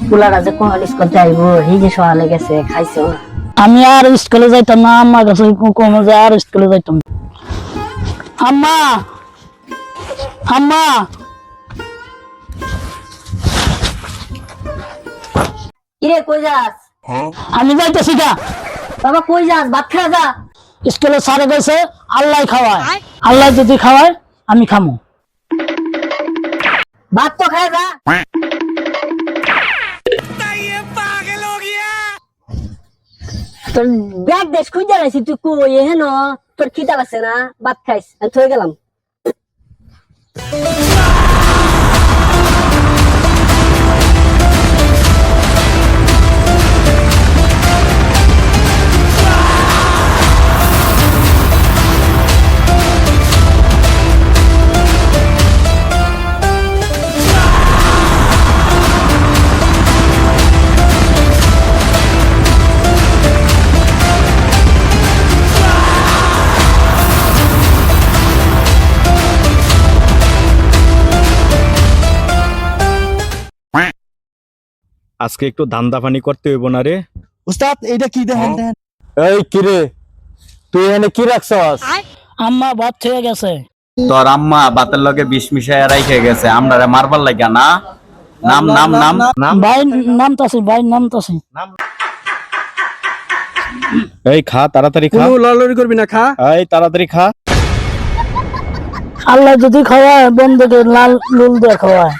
পুলারা যে কোন স্কুল যাইবো এই যে সকালে গেছে খাইছো না। আমি আর স্কুলে যাইতাম না, আম্মা কাছে কমে যায় আর স্কুলে যাইতাম না। আম্মা, আম্মা, কিরে কই যাস? আমি যাইতেছি গা। বাবা কই যাস? ভাত খা যা। স্কুলে স্যারে গেছে আল্লাহ খাওয়ায়, আল্লাহ যদি খাওয়ায় আমি খামু। ভাত তো খা যা। তোর ব্যাগ দেশ খুঁজে রাখছি, তুই কই হেন? তোর খিদা লাগছে না? ভাত খাইস, আমি থয়ে গেলাম। আজকে একটু ধান্দা পানি করতে হইব না রে। উস্তাদ এইটা কি দেখেন? এই কিরে, তুই এনে কি রাখছস? আম্মা ভাত খেয়ে গেছে। তোর আম্মা বাতের লগে বিষ মিশাইয়া রাইখে গেছে, আমরা মারবার লাগিয়া না। নাম নাম নাম নাম ভাই নামতাছি, ভাই নামতাছি। এই খা, তাড়াতাড়ি খা। কোনো লড়লড়ি করবি না, খা। এই তাড়াতাড়ি খা। আল্লাহ যদি খাওয়ায় বন্ধুকে লাল লুল দিয়ে খাওয়ায়।